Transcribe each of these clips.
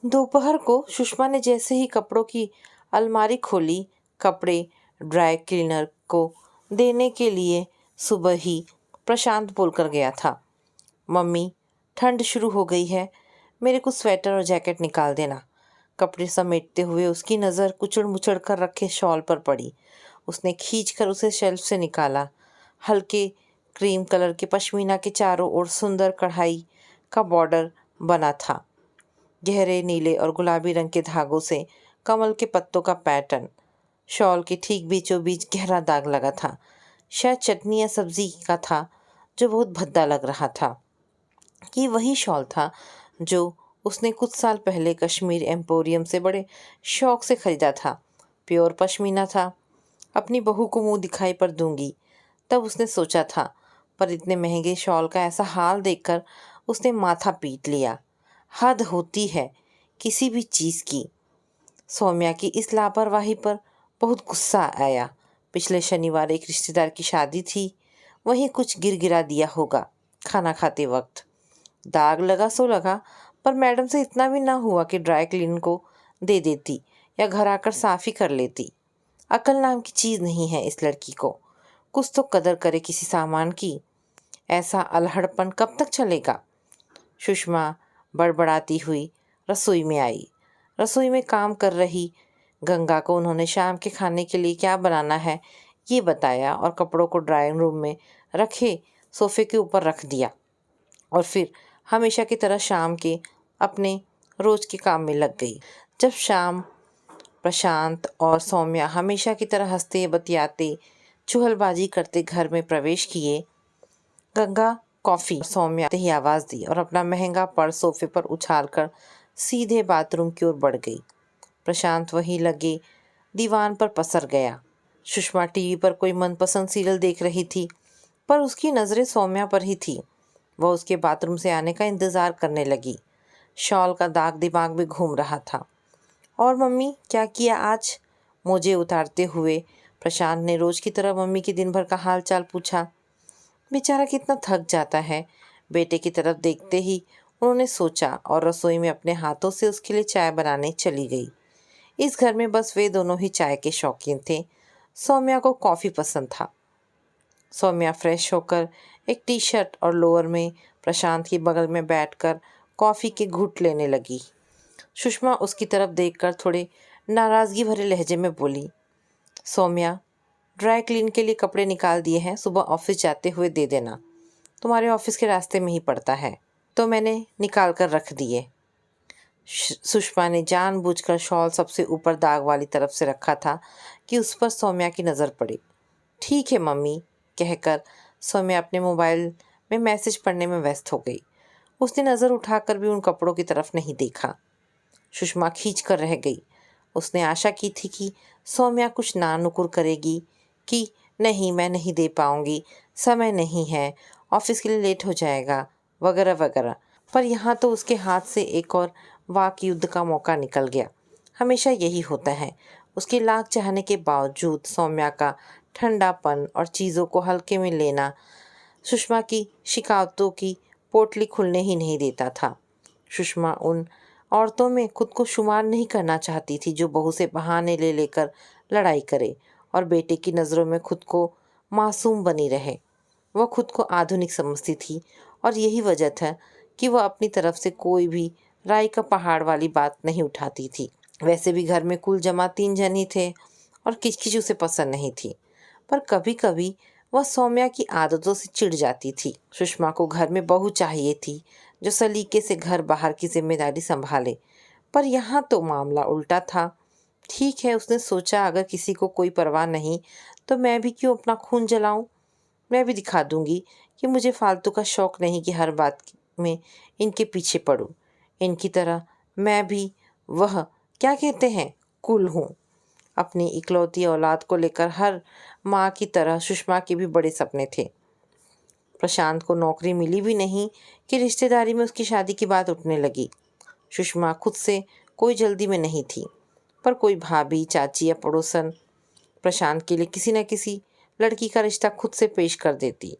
दोपहर को सुषमा ने जैसे ही कपड़ों की अलमारी खोली, कपड़े ड्राई क्लीनर को देने के लिए सुबह ही प्रशांत बोलकर गया था, मम्मी ठंड शुरू हो गई है, मेरे को स्वेटर और जैकेट निकाल देना। कपड़े समेटते हुए उसकी नज़र कुचड़ मुचड़ कर रखे शॉल पर पड़ी। उसने खींचकर उसे शेल्फ से निकाला। हल्के क्रीम कलर के पश्मीना के चारों ओर सुंदर कढ़ाई का बॉर्डर बना था। गहरे नीले और गुलाबी रंग के धागों से कमल के पत्तों का पैटर्न। शॉल के ठीक बीचों बीच गहरा दाग लगा था, शायद चटनी या सब्जी का था, जो बहुत भद्दा लग रहा था। ये वही शॉल था जो उसने कुछ साल पहले कश्मीर एम्पोरियम से बड़े शौक से खरीदा था। प्योर पश्मीना था। अपनी बहू को मुंह दिखाई पर दूंगी, तब उसने सोचा था, पर इतने महंगे शॉल का ऐसा हाल देखकर उसने माथा पीट लिया। हद होती है किसी भी चीज़ की। सौम्या की इस लापरवाही पर बहुत गुस्सा आया। पिछले शनिवार एक रिश्तेदार की शादी थी, वहीं कुछ गिर गिरा दिया होगा खाना खाते वक्त। दाग लगा सो लगा, पर मैडम से इतना भी ना हुआ कि ड्राई क्लीन को दे देती या घर आकर साफ ही कर लेती। अकल नाम की चीज़ नहीं है इस लड़की को। कुछ तो कदर करे किसी सामान की। ऐसा अलहड़पन कब तक चलेगा? सुषमा बड़बड़ाती हुई रसोई में आई। रसोई में काम कर रही गंगा को उन्होंने शाम के खाने के लिए क्या बनाना है ये बताया और कपड़ों को ड्राइंग रूम में रखे सोफे के ऊपर रख दिया, और फिर हमेशा की तरह शाम के अपने रोज के काम में लग गई। जब शाम प्रशांत और सौम्या हमेशा की तरह हंसते बतियाते चुहलबाजी करते घर में प्रवेश किए, गंगा कॉफ़ी सौम्या ने ही आवाज़ दी और अपना महंगा पर्स सोफे पर उछालकर सीधे बाथरूम की ओर बढ़ गई। प्रशांत वहीं लगे दीवान पर पसर गया। सुषमा टीवी पर कोई मनपसंद सीरियल देख रही थी, पर उसकी नज़रें सौम्या पर ही थी। वह उसके बाथरूम से आने का इंतज़ार करने लगी। शॉल का दाग दिमाग में घूम रहा था। और मम्मी क्या किया आज? मोजे उतारते हुए प्रशांत ने रोज की तरह मम्मी के दिन भर का हाल चाल पूछा। बेचारा कितना थक जाता है। बेटे की तरफ देखते ही उन्होंने सोचा और रसोई में अपने हाथों से उसके लिए चाय बनाने चली गई। इस घर में बस वे दोनों ही चाय के शौकीन थे। सौम्या को कॉफ़ी पसंद था। सौम्या फ्रेश होकर एक टी शर्ट और लोअर में प्रशांत के बगल में बैठकर कॉफ़ी के घूंट लेने लगी। सुषमा उसकी तरफ देखकर थोड़े नाराज़गी भरे लहजे में बोली, सौम्या ड्राई क्लीन के लिए कपड़े निकाल दिए हैं, सुबह ऑफिस जाते हुए दे देना। तुम्हारे ऑफिस के रास्ते में ही पड़ता है, तो मैंने निकाल कर रख दिए। सुषमा ने जानबूझकर शॉल सबसे ऊपर दाग वाली तरफ से रखा था कि उस पर सौम्या की नज़र पड़ी। ठीक है मम्मी कहकर सौम्या अपने मोबाइल में मैसेज पढ़ने में व्यस्त हो गई। उसने नज़र उठाकर भी उन कपड़ों की तरफ नहीं देखा। सुषमा खींच कर रह गई। उसने आशा की थी कि सौम्या कुछ ना नुकुर करेगी कि नहीं मैं नहीं दे पाऊंगी, समय नहीं है, ऑफिस के लिए लेट हो जाएगा वगैरह वगैरह, पर यहाँ तो उसके हाथ से एक और वाक युद्ध का मौका निकल गया। हमेशा यही होता है। उसके लाख चाहने के बावजूद सौम्या का ठंडापन और चीज़ों को हल्के में लेना सुषमा की शिकायतों की पोटली खुलने ही नहीं देता था। सुषमा उन औरतों में खुद को शुमार नहीं करना चाहती थी जो बहू से बहाने ले लेकर लड़ाई करे और बेटे की नज़रों में खुद को मासूम बनी रहे। वह खुद को आधुनिक समझती थी और यही वजह था कि वह अपनी तरफ से कोई भी राई का पहाड़ वाली बात नहीं उठाती थी। वैसे भी घर में कुल जमा 3 जन ही थे और किचकिच उसे पसंद नहीं थी, पर कभी कभी वह सौम्या की आदतों से चिढ़ जाती थी। सुषमा को घर में बहू चाहिए थी जो सलीके से घर बाहर की जिम्मेदारी संभाले, पर यहाँ तो मामला उल्टा था। ठीक है, उसने सोचा अगर किसी को कोई परवाह नहीं तो मैं भी क्यों अपना खून जलाऊं। मैं भी दिखा दूंगी कि मुझे फालतू का शौक नहीं कि हर बात में इनके पीछे पड़ूं। इनकी तरह मैं भी वह क्या कहते हैं कुल हूँ। अपनी इकलौती औलाद को लेकर हर माँ की तरह सुषमा के भी बड़े सपने थे। प्रशांत को नौकरी मिली भी नहीं कि रिश्तेदारी में उसकी शादी की बात उठने लगी। सुषमा खुद से कोई जल्दी में नहीं थी, पर कोई भाभी चाची या पड़ोसन प्रशांत के लिए किसी न किसी लड़की का रिश्ता खुद से पेश कर देती।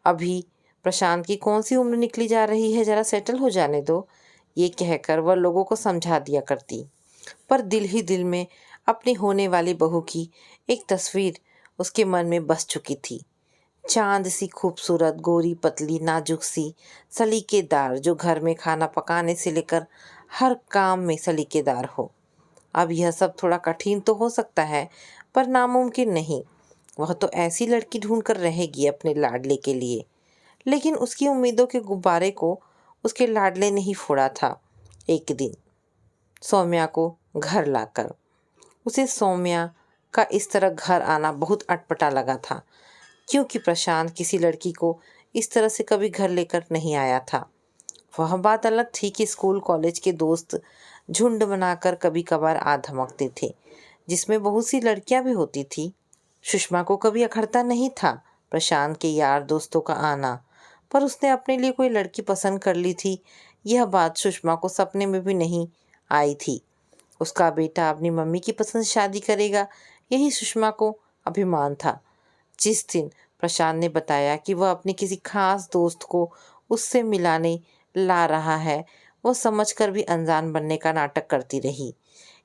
अभी प्रशांत की कौन सी उम्र निकली जा रही है, ज़रा सेटल हो जाने दो। ये कहकर वह लोगों को समझा दिया करती, पर दिल ही दिल में अपनी होने वाली बहू की एक तस्वीर उसके मन में बस चुकी थी। चांद सी खूबसूरत, गोरी पतली, नाजुक सी, सलीकेदार, जो घर में खाना पकाने से लेकर हर काम में सलीकेदार हो। अब यह सब थोड़ा कठिन तो हो सकता है, पर नामुमकिन नहीं। वह तो ऐसी लड़की ढूंढ कर रहेगी अपने लाडले के लिए। लेकिन उसकी उम्मीदों के गुब्बारे को उसके लाडले ने ही फोड़ा था एक दिन, सौम्या को घर लाकर। उसे सौम्या का इस तरह घर आना बहुत अटपटा लगा था, क्योंकि प्रशांत किसी लड़की को इस तरह से कभी घर लेकर नहीं आया था। वह बात अलग थी कि स्कूल कॉलेज के दोस्त झुंड बनाकर कभी कभार आ धमकते थे, जिसमें बहुत सी लड़कियां भी होती थी। सुषमा को कभी अखरता नहीं था प्रशांत के यार दोस्तों का आना, पर उसने अपने लिए कोई लड़की पसंद कर ली थी, यह बात सुषमा को सपने में भी नहीं आई थी। उसका बेटा अपनी मम्मी की पसंद शादी करेगा, यही सुषमा को अभिमान था। जिस दिन प्रशांत ने बताया कि वह अपने किसी खास दोस्त को उससे मिलाने ला रहा है, वह समझकर भी अनजान बनने का नाटक करती रही।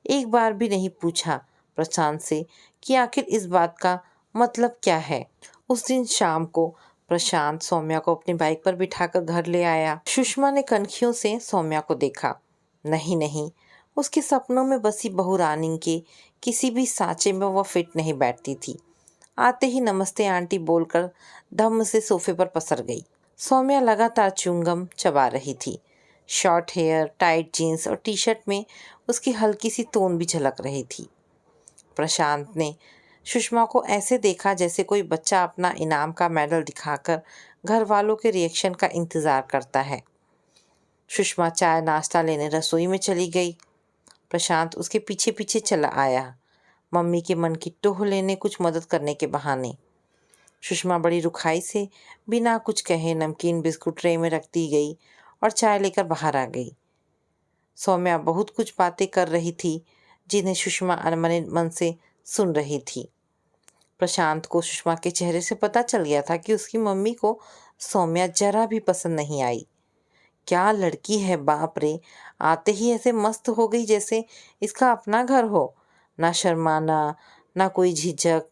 एक बार भी नहीं पूछा प्रशांत से कि आखिर इस बात का मतलब क्या है। उस दिन शाम को प्रशांत सौम्या को अपनी बाइक पर बिठाकर घर ले आया। सुषमा ने कनखियों से सौम्या को देखा। नहीं नहीं, उसके सपनों में बसी बहू रानी के किसी भी सांचे में वह फिट नहीं बैठती थी। आते ही नमस्ते आंटी बोलकर धम्म से सोफे पर पसर गई। सौम्या लगातार च्युइंगम चबा रही थी। शॉर्ट हेयर, टाइट जीन्स और टी शर्ट में उसकी हल्की सी तोन भी झलक रही थी। प्रशांत ने सुषमा को ऐसे देखा जैसे कोई बच्चा अपना इनाम का मेडल दिखाकर घर वालों के रिएक्शन का इंतजार करता है। सुषमा चाय नाश्ता लेने रसोई में चली गई। प्रशांत उसके पीछे पीछे चला आया, मम्मी के मन की टोह लेने, कुछ मदद करने के बहाने। सुषमा बड़ी रुखाई से बिना कुछ कहे नमकीन बिस्कुट ट्रे में रखती गई और चाय लेकर बाहर आ गई। सौम्या बहुत कुछ बातें कर रही थी, जिन्हें सुषमा अनमने मन से सुन रही थी। प्रशांत को सुषमा के चेहरे से पता चल गया था कि उसकी मम्मी को सौम्या जरा भी पसंद नहीं आई। क्या लड़की है, बाप रे! आते ही ऐसे मस्त हो गई जैसे इसका अपना घर हो। ना शर्माना, ना कोई झिझक।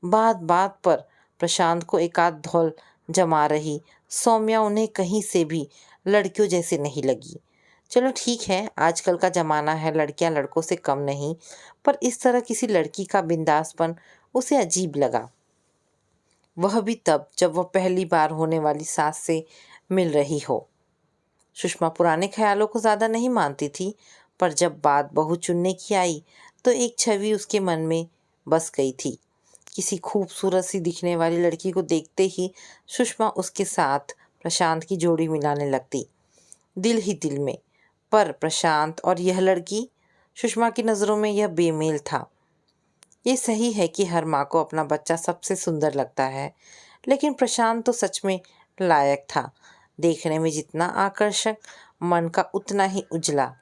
बात बात पर प्रशांत को एकाध धौल जमा रही सौम्या उन्हें कहीं से भी लड़कियों जैसे नहीं लगी। चलो ठीक है, आजकल का ज़माना है, लड़कियां लड़कों से कम नहीं, पर इस तरह किसी लड़की का बिंदासपन उसे अजीब लगा। वह भी तब जब वह पहली बार होने वाली सास से मिल रही हो। सुषमा पुराने ख्यालों को ज़्यादा नहीं मानती थी, पर जब बात बहू चुनने की आई तो एक छवि उसके मन में बस गई थी। किसी खूबसूरत सी दिखने वाली लड़की को देखते ही सुषमा उसके साथ प्रशांत की जोड़ी मिलाने लगती, दिल ही दिल में। पर प्रशांत और यह लड़की, सुषमा की नज़रों में यह बेमेल था। ये सही है कि हर माँ को अपना बच्चा सबसे सुंदर लगता है, लेकिन प्रशांत तो सच में लायक था। देखने में जितना आकर्षक, मन का उतना ही उजला।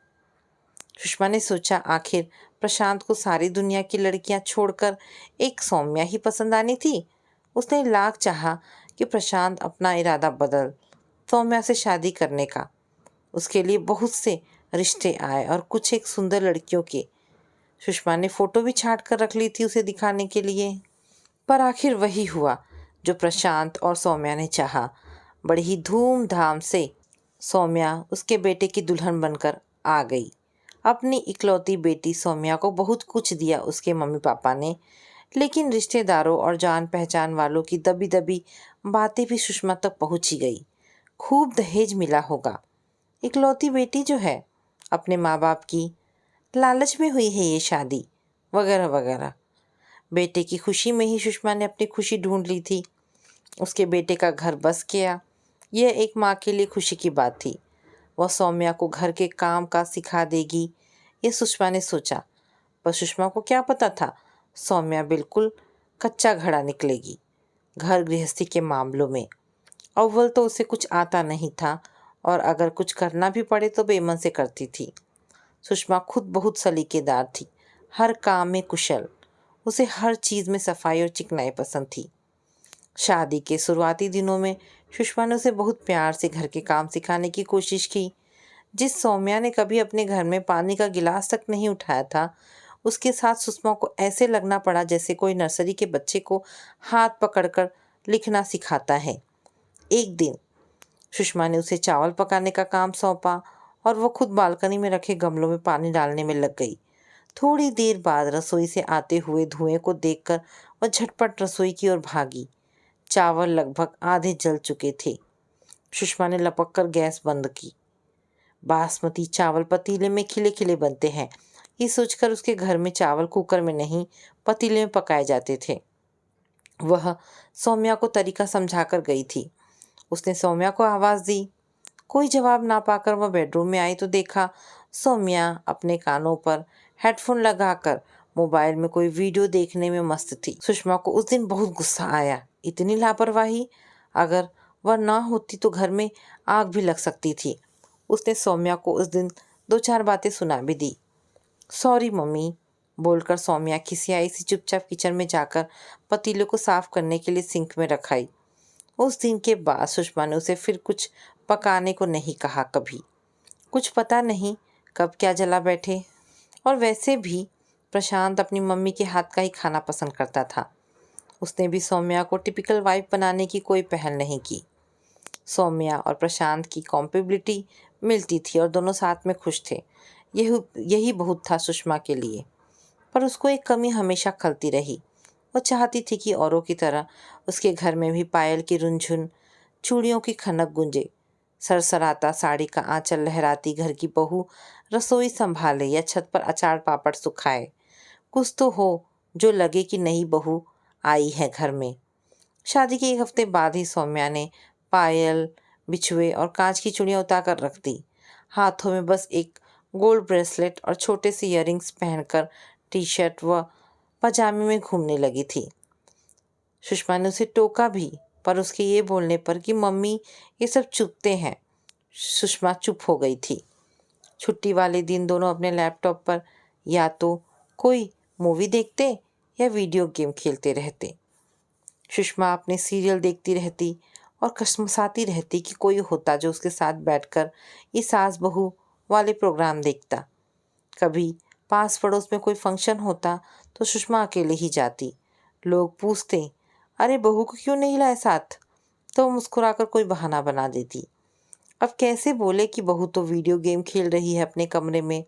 सुषमा ने सोचा, आखिर प्रशांत को सारी दुनिया की लड़कियां छोड़कर एक सौम्या ही पसंद आनी थी। उसने लाख चाहा कि प्रशांत अपना इरादा बदल सौम्या से शादी करने का। उसके लिए बहुत से रिश्ते आए और कुछ एक सुंदर लड़कियों के। सुषमा ने फोटो भी छांट कर रख ली थी उसे दिखाने के लिए। पर आखिर वही हुआ जो प्रशांत और सौम्या ने चाहा। बड़ी ही धूमधाम से सौम्या उसके बेटे की दुल्हन बनकर आ गई। अपनी इकलौती बेटी सौम्या को बहुत कुछ दिया उसके मम्मी पापा ने, लेकिन रिश्तेदारों और जान पहचान वालों की दबी दबी बातें भी सुषमा तक पहुंची गई। खूब दहेज मिला होगा, इकलौती बेटी जो है, अपने माँ बाप की, लालच में हुई है ये शादी, वगैरह वगैरह। बेटे की खुशी में ही सुषमा ने अपनी खुशी ढूंढ ली थी। उसके बेटे का घर बस गया, यह एक माँ के लिए खुशी की बात थी। वह सौम्या को घर के काम का सिखा देगी, ये सुषमा ने सोचा। पर सुषमा को क्या पता था, सौम्या बिल्कुल कच्चा घड़ा निकलेगी घर गृहस्थी के मामलों में। अव्वल तो उसे कुछ आता नहीं था, और अगर कुछ करना भी पड़े तो बेमन से करती थी। सुषमा खुद बहुत सलीकेदार थी, हर काम में कुशल। उसे हर चीज़ में सफाई और चिकनाई पसंद थी। शादी के शुरुआती दिनों में सुषमा ने उसे बहुत प्यार से घर के काम सिखाने की कोशिश की। जिस सौम्या ने कभी अपने घर में पानी का गिलास तक नहीं उठाया था, उसके साथ सुषमा को ऐसे लगना पड़ा जैसे कोई नर्सरी के बच्चे को हाथ पकड़कर लिखना सिखाता है। एक दिन सुषमा ने उसे चावल पकाने का काम सौंपा और वो खुद बालकनी में रखे गमलों में पानी डालने में लग गई। थोड़ी देर बाद रसोई से आते हुए धुएं को देखकर वह झटपट रसोई की ओर भागी। चावल लगभग आधे जल चुके थे। सुषमा ने लपक कर गैस बंद की। बासमती चावल पतीले में खिले खिले बनते हैं, ये सोचकर उसके घर में चावल कुकर में नहीं पतीले में पकाए जाते थे। वह सौम्या को तरीका समझाकर गई थी। उसने सौम्या को आवाज़ दी। कोई जवाब ना पाकर वह बेडरूम में आई तो देखा सौम्या अपने कानों पर हेडफोन लगाकर मोबाइल में कोई वीडियो देखने में मस्त थी। सुषमा को उस दिन बहुत गुस्सा आया। इतनी लापरवाही! अगर वह ना होती तो घर में आग भी लग सकती थी। उसने सौम्या को उस दिन 2-4 बातें सुना भी दी। सॉरी मम्मी बोलकर सौम्या खिसियाई सी चुपचाप किचन में जाकर पतीले को साफ करने के लिए सिंक में रखाई। उस दिन के बाद सुषमा ने उसे फिर कुछ पकाने को नहीं कहा कभी। कुछ पता नहीं कब क्या जला बैठे। और वैसे भी प्रशांत अपनी मम्मी के हाथ का ही खाना पसंद करता था। उसने भी सौम्या को टिपिकल वाइफ बनाने की कोई पहल नहीं की। सौम्या और प्रशांत की कॉम्पेबिलिटी मिलती थी और दोनों साथ में खुश थे। यही बहुत था सुषमा के लिए। पर उसको एक कमी हमेशा खलती रही। वो चाहती थी कि औरों की तरह उसके घर में भी पायल की रुनझुन, चूड़ियों की खनक गूंजे, सरसराता साड़ी का आंचल लहराती घर की बहू रसोई संभाले या छत पर अचार पापड़ सुखाए। कुछ तो हो जो लगे कि नई बहू आई है घर में। शादी के 1 हफ्ते बाद ही सौम्या ने पायल, बिछुए और कांच की चूड़ियां उतार कर रख दी। हाथों में बस एक गोल्ड ब्रेसलेट और छोटे से इयररिंग्स पहनकर टी शर्ट व पजामे में घूमने लगी थी। सुषमा ने उसे टोका भी, पर उसके ये बोलने पर कि मम्मी ये सब चुपते हैं, सुषमा चुप हो गई थी। छुट्टी वाले दिन दोनों अपने लैपटॉप पर या तो कोई मूवी देखते या वीडियो गेम खेलते रहते। सुषमा अपने सीरियल देखती रहती और कसमसाती रहती कि कोई होता जो उसके साथ बैठकर ये सास बहू वाले प्रोग्राम देखता। कभी पास पड़ोस में कोई फंक्शन होता तो सुषमा अकेले ही जाती। लोग पूछते, अरे बहू को क्यों नहीं लाए साथ? तो मुस्कुराकर कोई बहाना बना देती। अब कैसे बोले कि बहू तो वीडियो गेम खेल रही है अपने कमरे में।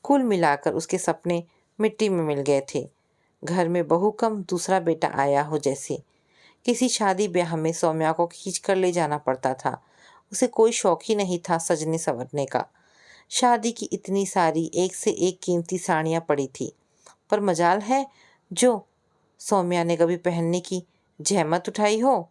कुल मिलाकर उसके सपने मिट्टी में मिल गए थे। घर में बहू कम दूसरा बेटा आया हो जैसे। किसी शादी ब्याह में सौम्या को खींच कर ले जाना पड़ता था। उसे कोई शौक ही नहीं था सजने संवरने का। शादी की इतनी सारी एक से एक कीमती साड़ियाँ पड़ी थी, पर मजाल है जो सौम्या ने कभी पहनने की जहमत उठाई हो।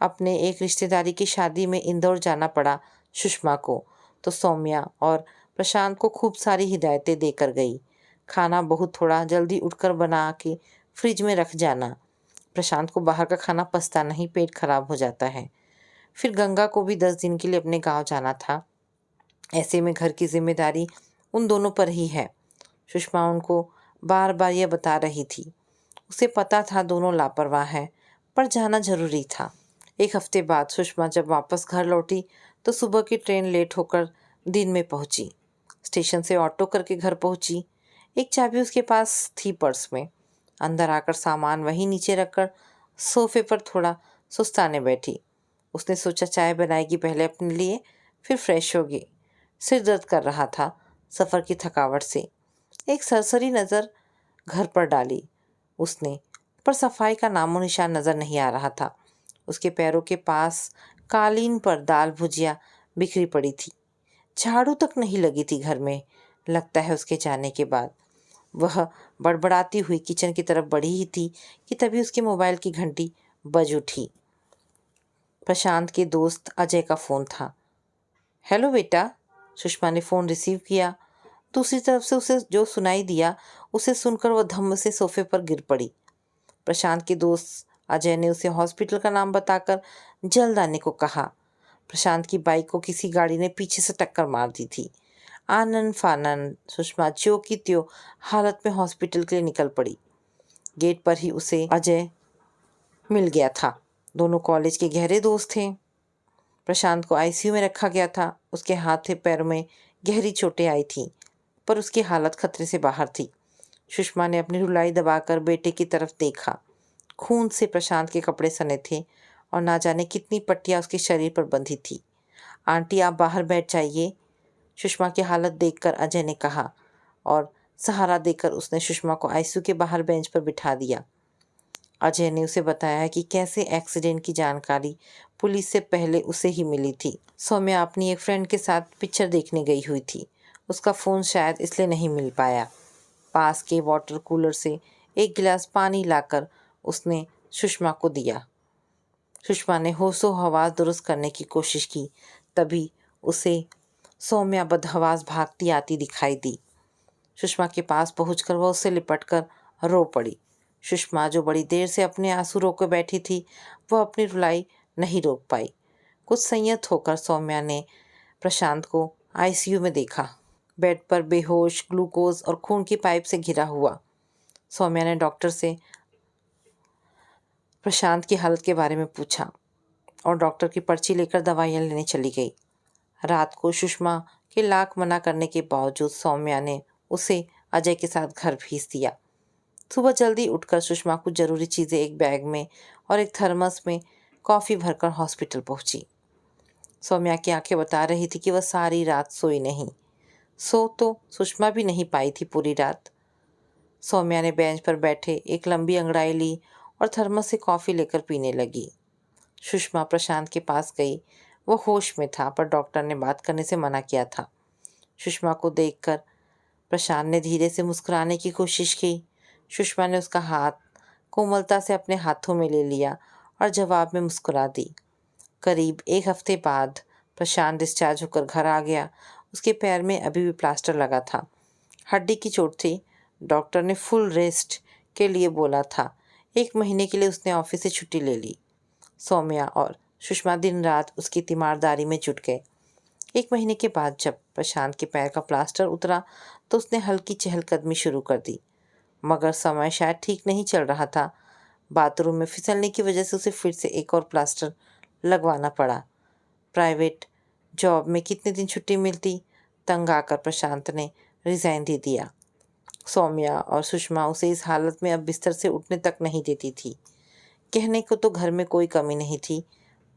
अपने एक रिश्तेदारी की शादी में इंदौर जाना पड़ा सुषमा को, तो सौम्या और प्रशांत को खूब सारी हिदायतें देकर गई। खाना बहुत थोड़ा जल्दी उठकर बना के फ्रिज में रख जाना। प्रशांत को बाहर का खाना पचता नहीं, पेट खराब हो जाता है। फिर गंगा को भी 10 दिन के लिए अपने गांव जाना था। ऐसे में घर की जिम्मेदारी उन दोनों पर ही है। सुषमा उनको बार बार यह बता रही थी। उसे पता था दोनों लापरवाह हैं, पर जाना जरूरी था। 1 हफ्ते बाद सुषमा जब वापस घर लौटी तो सुबह की ट्रेन लेट होकर दिन में पहुंची। स्टेशन से ऑटो करके घर पहुंची। एक चाबी उसके पास थी पर्स में। अंदर आकर सामान वहीं नीचे रखकर सोफे पर थोड़ा सुस्ताने बैठी। उसने सोचा चाय बनाएगी पहले अपने लिए, फिर फ्रेश होगी। सिर दर्द कर रहा था सफ़र की थकावट से। एक सरसरी नज़र घर पर डाली उसने, पर सफाई का नामो निशान नज़र नहीं आ रहा था। उसके पैरों के पास कालीन पर दाल भुजिया बिखरी पड़ी थी। झाड़ू तक नहीं लगी थी घर में, लगता है उसके जाने के बाद। वह बड़बड़ाती हुई किचन की तरफ बढ़ी ही थी कि तभी उसके मोबाइल की घंटी बज उठी। प्रशांत के दोस्त अजय का फ़ोन था। हेलो बेटा। सुषमा ने फ़ोन रिसीव किया। दूसरी तरफ से उसे जो सुनाई दिया उसे सुनकर वह धम्म से सोफे पर गिर पड़ी। प्रशांत के दोस्त अजय ने उसे हॉस्पिटल का नाम बताकर जल्द आने को कहा। प्रशांत की बाइक को किसी गाड़ी ने पीछे से टक्कर मार दी थी। आनन फानन सुषमा ज्यों की त्यों हालत में हॉस्पिटल के लिए निकल पड़ी। गेट पर ही उसे अजय मिल गया था। दोनों कॉलेज के गहरे दोस्त थे। प्रशांत को आईसीयू में रखा गया था। उसके हाथ पैरों में गहरी चोटें आई थीं, पर उसकी हालत खतरे से बाहर थी। सुषमा ने अपनी रुलाई दबाकर बेटे की तरफ देखा। खून से प्रशांत के कपड़े सने थे और ना जाने कितनी पट्टियां उसके शरीर पर बंधी थी। आंटी, आप बाहर बैठ जाइए, सुषमा की हालत देखकर अजय ने कहा, और सहारा देकर उसने सुषमा को आईसीयू के बाहर बेंच पर बिठा दिया। अजय ने उसे बताया कि कैसे एक्सीडेंट की जानकारी पुलिस से पहले उसे ही मिली थी। सौम्या अपनी एक फ्रेंड के साथ पिक्चर देखने गई हुई थी। उसका फ़ोन शायद इसलिए नहीं मिल पाया। पास के वाटर कूलर से एक गिलास पानी लाकर उसने सुषमा को दिया। सुषमा ने होशो हवास दुरुस्त करने की कोशिश की, तभी उसे सौम्या बदहवास भागती आती दिखाई दी। सुषमा के पास पहुंचकर वह उससे लिपटकर रो पड़ी। सुषमा, जो बड़ी देर से अपने आंसू रोके बैठी थी, वह अपनी रुलाई नहीं रोक पाई। कुछ संयत होकर सौम्या ने प्रशांत को आईसीयू में देखा। बेड पर बेहोश, ग्लूकोज और खून की पाइप से घिरा हुआ। सौम्या ने डॉक्टर से प्रशांत की हालत के बारे में पूछा और डॉक्टर की पर्ची लेकर दवाइयाँ लेने चली गई। रात को सुषमा के लाख मना करने के बावजूद सौम्या ने उसे अजय के साथ घर भेज दिया। सुबह जल्दी उठकर सुषमा कुछ ज़रूरी चीज़ें एक बैग में और एक थर्मस में कॉफ़ी भरकर हॉस्पिटल पहुंची। सौम्या की आंखें बता रही थी कि वह सारी रात सोई नहीं। सो तो सुषमा भी नहीं पाई थी पूरी रात। सौम्या ने बेंच पर बैठे एक लंबी अंगड़ाई ली और थर्मस से कॉफ़ी लेकर पीने लगी। सुषमा प्रशांत के पास गई। वह होश में था, पर डॉक्टर ने बात करने से मना किया था। सुषमा को देखकर प्रशांत ने धीरे से मुस्कुराने की कोशिश की। सुषमा ने उसका हाथ कोमलता से अपने हाथों में ले लिया और जवाब में मुस्कुरा दी। करीब एक हफ्ते बाद प्रशांत डिस्चार्ज होकर घर आ गया। उसके पैर में अभी भी प्लास्टर लगा था। हड्डी की चोट थी। डॉक्टर ने फुल रेस्ट के लिए बोला था। 1 महीने के लिए उसने ऑफिस से छुट्टी ले ली। सौम्या और सुषमा दिन रात उसकी तीमारदारी में जुट गए। 1 महीने के बाद जब प्रशांत के पैर का प्लास्टर उतरा तो उसने हल्की चहलकदमी शुरू कर दी, मगर समय शायद ठीक नहीं चल रहा था। बाथरूम में फिसलने की वजह से उसे फिर से एक और प्लास्टर लगवाना पड़ा। प्राइवेट जॉब में कितने दिन छुट्टी मिलती? तंग आकर प्रशांत ने रिज़ाइन दे दिया। सौम्या और सुषमा उसे इस हालत में अब बिस्तर से उठने तक नहीं देती थी। कहने को तो घर में कोई कमी नहीं थी,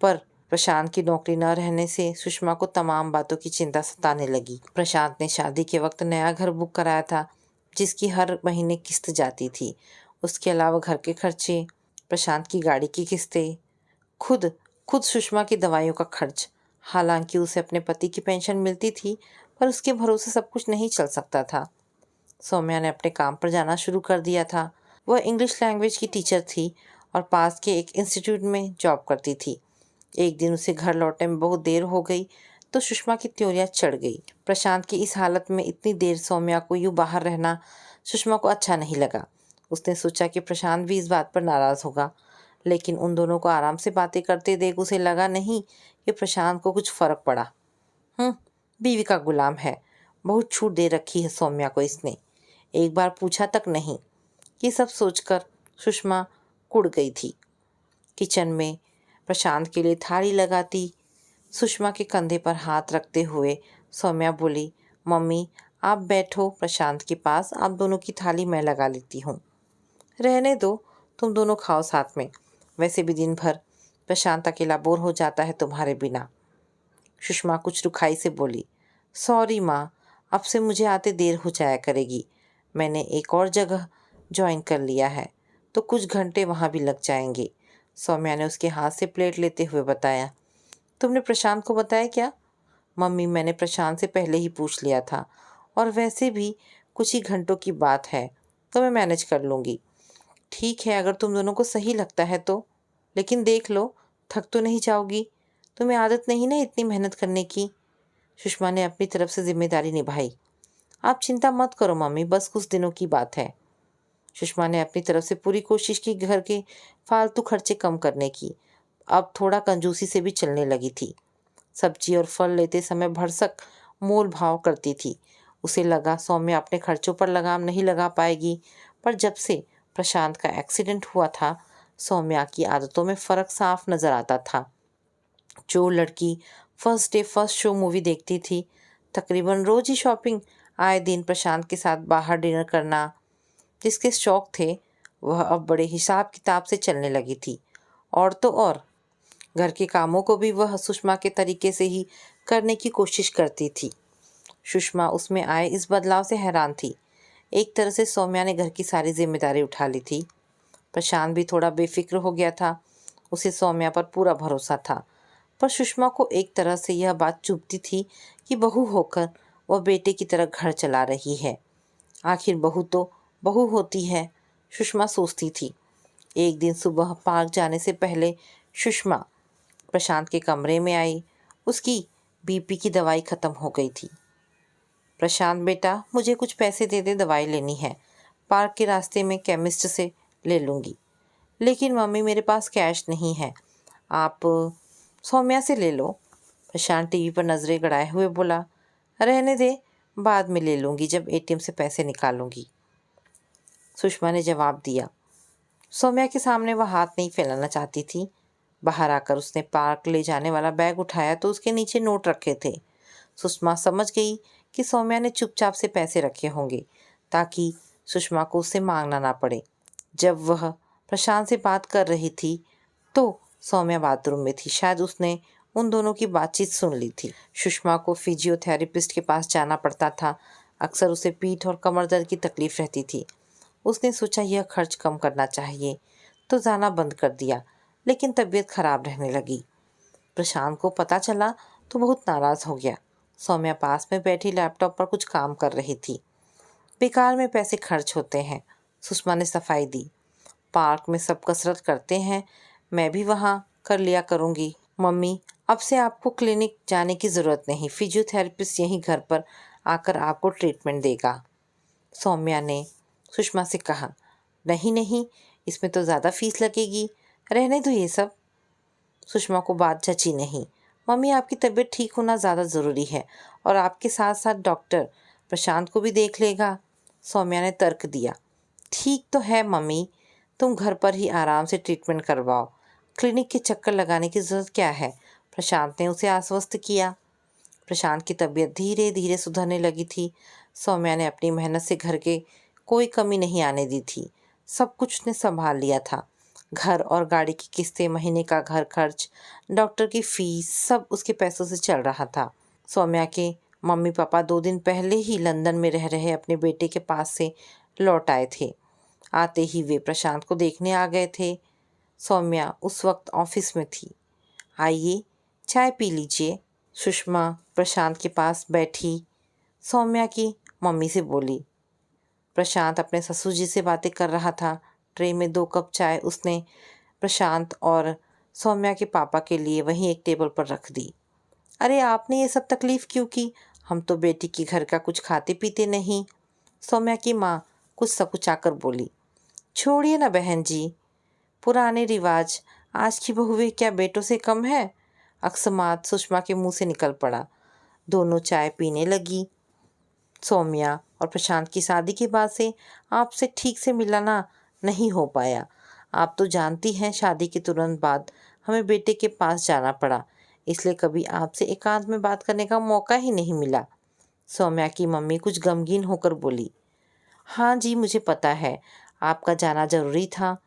पर प्रशांत की नौकरी न रहने से सुषमा को तमाम बातों की चिंता सताने लगी। प्रशांत ने शादी के वक्त नया घर बुक कराया था, जिसकी हर महीने किस्त जाती थी। उसके अलावा घर के खर्चे, प्रशांत की गाड़ी की किस्तें, खुद खुद सुषमा की दवाइयों का खर्च। हालांकि उसे अपने पति की पेंशन मिलती थी, पर उसके भरोसे सब कुछ नहीं चल सकता था। सौम्या ने अपने काम पर जाना शुरू कर दिया था। वह इंग्लिश लैंग्वेज की टीचर थी और पास के एक इंस्टीट्यूट में जॉब करती थी। एक दिन उसे घर लौटने में बहुत देर हो गई तो सुषमा की त्योरियां चढ़ गई। प्रशांत की इस हालत में इतनी देर सौम्या को यूँ बाहर रहना सुषमा को अच्छा नहीं लगा। उसने सोचा कि प्रशांत भी इस बात पर नाराज़ होगा, लेकिन उन दोनों को आराम से बातें करते देख उसे लगा नहीं कि प्रशांत को कुछ फ़र्क पड़ा। बीवी का गुलाम है, बहुत छूट दे रखी है सौम्या को इसने, एक बार पूछा तक नहीं। ये सब सोचकर सुषमा कुढ़ गई थी। किचन में प्रशांत के लिए थाली लगाती सुषमा के कंधे पर हाथ रखते हुए सौम्या बोली, मम्मी आप बैठो प्रशांत के पास, आप दोनों की थाली मैं लगा लेती हूँ। रहने दो, तुम दोनों खाओ साथ में, वैसे भी दिन भर प्रशांत अकेला बोर हो जाता है तुम्हारे बिना। सुषमा कुछ रुखाई से बोली, सॉरी माँ, अब से मुझे आते देर हो जाया करेगी। मैंने एक और जगह ज्वाइन कर लिया है तो कुछ घंटे वहाँ भी लग जाएंगे। सौम्या ने उसके हाथ से प्लेट लेते हुए बताया। तुमने प्रशांत को बताया क्या? मम्मी, मैंने प्रशांत से पहले ही पूछ लिया था, और वैसे भी कुछ ही घंटों की बात है तो मैं मैनेज कर लूँगी। ठीक है, अगर तुम दोनों को सही लगता है तो, लेकिन देख लो थक तो नहीं जाओगी? तुम्हें आदत नहीं ना इतनी मेहनत करने की। सुषमा ने अपनी तरफ से जिम्मेदारी निभाई। आप चिंता मत करो मम्मी, बस कुछ दिनों की बात है। सुषमा ने अपनी तरफ से पूरी कोशिश की घर के फालतू खर्चे कम करने की। अब थोड़ा कंजूसी से भी चलने लगी थी। सब्जी और फल लेते समय भरसक मोल भाव करती थी। उसे लगा सौम्या अपने खर्चों पर लगाम नहीं लगा पाएगी, पर जब से प्रशांत का एक्सीडेंट हुआ था सौम्या की आदतों में फ़र्क साफ नज़र आता था। जो लड़की first day first show movie देखती थी, तकरीबन रोज ही शॉपिंग, आए दिन प्रशांत के साथ बाहर डिनर करना, जिसके शौक थे वह अब बड़े हिसाब किताब से चलने लगी थी। और तो और घर के कामों को भी वह सुषमा के तरीके से ही करने की कोशिश करती थी। सुषमा उसमें आए इस बदलाव से हैरान थी। एक तरह से सौम्या ने घर की सारी जिम्मेदारी उठा ली थी। प्रशांत भी थोड़ा बेफिक्र हो गया था। उसे सौम्या पर पूरा भरोसा था, पर सुषमा को एक तरह से यह बात चुभती थी कि बहू होकर वह बेटे की तरह घर चला रही है। आखिर बहू तो बहू होती है, सुषमा सोचती थी। एक दिन सुबह पार्क जाने से पहले सुषमा प्रशांत के कमरे में आई। उसकी बीपी की दवाई ख़त्म हो गई थी। प्रशांत बेटा, मुझे कुछ पैसे दे दे, दवाई लेनी है। पार्क के रास्ते में केमिस्ट से ले लूँगी। लेकिन मम्मी, मेरे पास कैश नहीं है, आप सौम्या से ले लो। प्रशांत टीवी पर नज़रें गड़ाए हुए बोला, रहने दे, बाद में ले लूँगी जब एटीएम से पैसे निकालूंगी। सुषमा ने जवाब दिया। सौम्या के सामने वह हाथ नहीं फैलाना चाहती थी। बाहर आकर उसने पार्क ले जाने वाला बैग उठाया तो उसके नीचे नोट रखे थे। सुषमा समझ गई कि सौम्या ने चुपचाप से पैसे रखे होंगे ताकि सुषमा को उससे मांगना ना पड़े। जब वह प्रशांत से बात कर रही थी तो सौम्या बाथरूम में थी। शायद उसने उन दोनों की बातचीत सुन ली थी। सुषमा को फिजियोथेरेपिस्ट के पास जाना पड़ता था। अक्सर उसे पीठ और कमर दर्द की तकलीफ रहती थी। उसने सोचा यह खर्च कम करना चाहिए तो जाना बंद कर दिया, लेकिन तबीयत खराब रहने लगी। प्रशांत को पता चला तो बहुत नाराज़ हो गया। सौम्या पास में बैठी लैपटॉप पर कुछ काम कर रही थी। बेकार में पैसे खर्च होते हैं, सुषमा ने सफाई दी। पार्क में सब कसरत करते हैं, मैं भी वहाँ कर लिया करूँगी। मम्मी, अब से आपको क्लिनिक जाने की ज़रूरत नहीं, फिजियोथेरेपिस्ट यहीं घर पर आकर आपको ट्रीटमेंट देगा, सौम्या ने सुषमा से कहा। नहीं नहीं, इसमें तो ज़्यादा फीस लगेगी, रहने दो ये सब। सुषमा को बात जची नहीं। मम्मी, आपकी तबीयत ठीक होना ज़्यादा ज़रूरी है और आपके साथ साथ डॉक्टर प्रशांत को भी देख लेगा, सौम्या ने तर्क दिया। ठीक तो है मम्मी, तुम घर पर ही आराम से ट्रीटमेंट करवाओ, क्लिनिक के चक्कर लगाने की ज़रूरत क्या है, प्रशांत ने उसे आश्वस्त किया। प्रशांत की तबीयत धीरे धीरे सुधरने लगी थी। सौम्या ने अपनी मेहनत से घर के कोई कमी नहीं आने दी थी। सब कुछ उसने संभाल लिया था। घर और गाड़ी की किस्तें, महीने का घर खर्च, डॉक्टर की फीस, सब उसके पैसों से चल रहा था। सौम्या के मम्मी पापा 2 दिन पहले ही लंदन में रह रहे अपने बेटे के पास से लौट आए थे। आते ही वे प्रशांत को देखने आ गए थे। सौम्या उस वक्त ऑफिस में थी। आइए, चाय पी लीजिए। सुषमा प्रशांत के पास बैठी सौम्या की मम्मी से बोली। प्रशांत अपने ससुर जी से बातें कर रहा था। ट्रे में 2 कप चाय उसने प्रशांत और सौम्या के पापा के लिए वहीं एक टेबल पर रख दी। अरे, आपने ये सब तकलीफ़ क्यों की? हम तो बेटी के घर का कुछ खाते पीते नहीं, सौम्या की माँ कुछ सकुचाकर बोली। छोड़िए ना बहन जी, पुराने रिवाज, आज की बहुएं क्या बेटों से कम है? अकस्मात सुषमा के मुंह से निकल पड़ा। दोनों चाय पीने लगी। सौम्या और प्रशांत की शादी के बाद से आपसे ठीक से मिलना नहीं हो पाया। आप तो जानती हैं, शादी के तुरंत बाद हमें बेटे के पास जाना पड़ा, इसलिए कभी आपसे एकांत में बात करने का मौका ही नहीं मिला, सौम्या की मम्मी कुछ गमगीन होकर बोली। हाँ जी, मुझे पता है आपका जाना ज़रूरी था,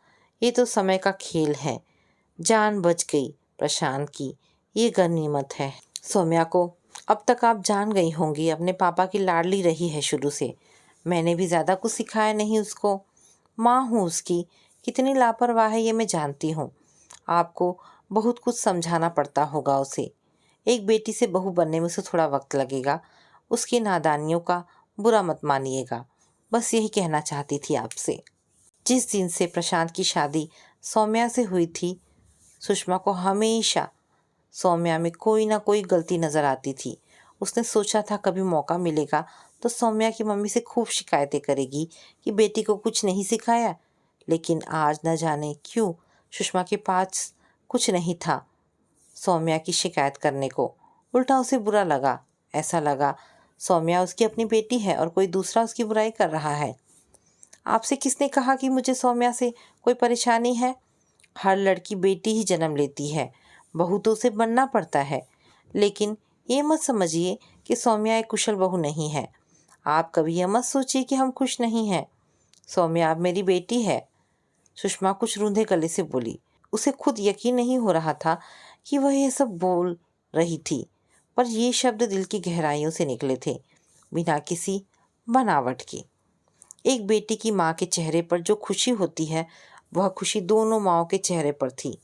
ये तो समय का खेल है। जान बच गई प्रशांत की, ये गनीमत है। सौम्या को अब तक आप जान गई होंगी, अपने पापा की लाडली रही है शुरू से। मैंने भी ज़्यादा कुछ सिखाया नहीं उसको, माँ हूँ उसकी, कितनी लापरवाह है ये मैं जानती हूँ। आपको बहुत कुछ समझाना पड़ता होगा उसे। एक बेटी से बहू बनने में उसे थोड़ा वक्त लगेगा, उसकी नादानियों का बुरा मत मानिएगा, बस यही कहना चाहती थी आपसे। जिस दिन से प्रशांत की शादी सौम्या से हुई थी, सुषमा को हमेशा सौम्या में कोई ना कोई गलती नज़र आती थी। उसने सोचा था कभी मौका मिलेगा तो सौम्या की मम्मी से खूब शिकायतें करेगी कि बेटी को कुछ नहीं सिखाया, लेकिन आज न जाने क्यों सुषमा के पास कुछ नहीं था सौम्या की शिकायत करने को। उल्टा उसे बुरा लगा। ऐसा लगा सौम्या उसकी अपनी बेटी है और कोई दूसरा उसकी बुराई कर रहा है। आपसे किसने कहा कि मुझे सौम्या से कोई परेशानी है? हर लड़की बेटी ही जन्म लेती है, बहू तो उसे बनना पड़ता है। लेकिन ये मत समझिए कि सौम्या एक कुशल बहू नहीं है। आप कभी यह मत सोचिए कि हम खुश नहीं हैं। सौम्या अब मेरी बेटी है। सुषमा कुछ रूंधे गले से बोली। उसे खुद यकीन नहीं हो रहा था कि वह यह सब बोल रही थी, पर ये शब्द दिल की गहराइयों से निकले थे, बिना किसी बनावट के। एक बेटी की माँ के चेहरे पर जो खुशी होती है, वह खुशी दोनों माँओं के चेहरे पर थी।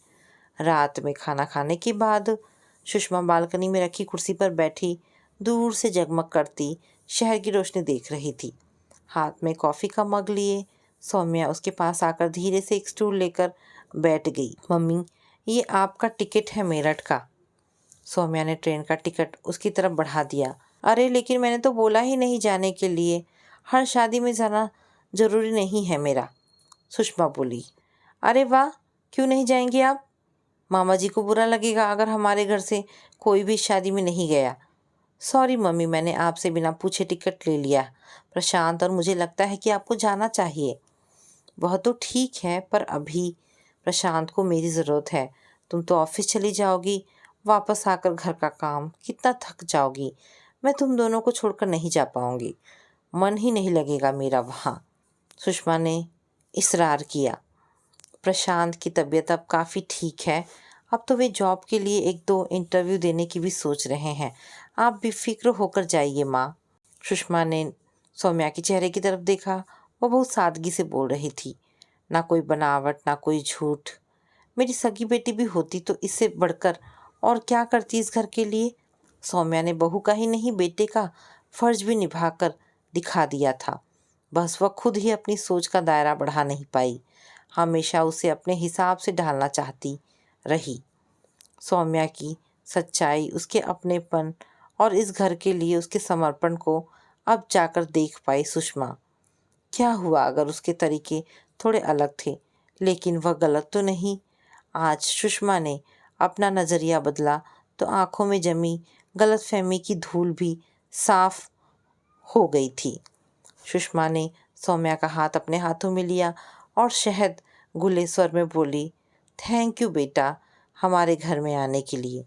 रात में खाना खाने के बाद सुषमा बालकनी में रखी कुर्सी पर बैठी दूर से जगमग करती शहर की रोशनी देख रही थी। हाथ में कॉफ़ी का मग लिए सौम्या उसके पास आकर धीरे से एक स्टूल लेकर बैठ गई। मम्मी, ये आपका टिकट है मेरठ का। सौम्या ने ट्रेन का टिकट उसकी तरफ बढ़ा दिया। अरे लेकिन मैंने तो बोला ही नहीं जाने के लिए। हर शादी में जाना जरूरी नहीं है मेरा। सुषमा बोली। अरे वाह, क्यों नहीं जाएंगे आप? मामा जी को बुरा लगेगा अगर हमारे घर से कोई भी शादी में नहीं गया। सॉरी मम्मी, मैंने आपसे बिना पूछे टिकट ले लिया प्रशांत, और मुझे लगता है कि आपको जाना चाहिए। वह तो ठीक है, पर अभी प्रशांत को मेरी ज़रूरत है। तुम तो ऑफिस चली जाओगी, वापस आकर घर का काम, कितना थक जाओगी। मैं तुम दोनों को छोड़कर नहीं जा पाऊंगी। मन ही नहीं लगेगा मेरा वहाँ। सुषमा ने इसरार किया। प्रशांत की तबीयत अब काफ़ी ठीक है। अब तो वे जॉब के लिए 1-2 इंटरव्यू देने की भी सोच रहे हैं। आप बेफिक्र होकर जाइए माँ। सुषमा ने सौम्या के चेहरे की तरफ देखा। वह बहुत सादगी से बोल रही थी, ना कोई बनावट, ना कोई झूठ। मेरी सगी बेटी भी होती तो इससे बढ़कर और क्या करती इस घर के लिए। सौम्या ने बहू का ही नहीं, बेटे का फर्ज भी निभाकर दिखा दिया था। बस वह खुद ही अपनी सोच का दायरा बढ़ा नहीं पाई, हमेशा उसे अपने हिसाब से ढालना चाहती रही। सौम्या की सच्चाई, उसके अपनेपन और इस घर के लिए उसके समर्पण को अब जाकर देख पाई सुषमा। क्या हुआ अगर उसके तरीके थोड़े अलग थे, लेकिन वह गलत तो नहीं। आज सुषमा ने अपना नज़रिया बदला तो आंखों में जमी गलतफहमी की धूल भी साफ हो गई थी। सुषमा ने सौम्या का हाथ अपने हाथों में लिया और शहद घुले स्वर में बोली, थैंक यू बेटा, हमारे घर में आने के लिए।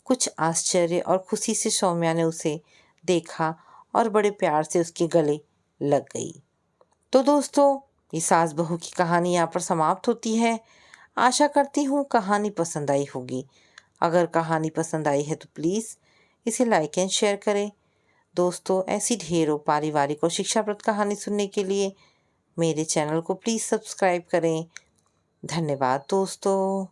कुछ आश्चर्य और खुशी से सौम्या ने उसे देखा और बड़े प्यार से उसके गले लग गई। तो दोस्तों, ये सास बहू की कहानी यहाँ पर समाप्त होती है। आशा करती हूँ कहानी पसंद आई होगी। अगर कहानी पसंद आई है तो प्लीज़ इसे लाइक एंड शेयर करें। दोस्तों, ऐसी ढेरों पारिवारिक और शिक्षाप्रद कहानी सुनने के लिए मेरे चैनल को प्लीज़ सब्सक्राइब करें। धन्यवाद दोस्तों।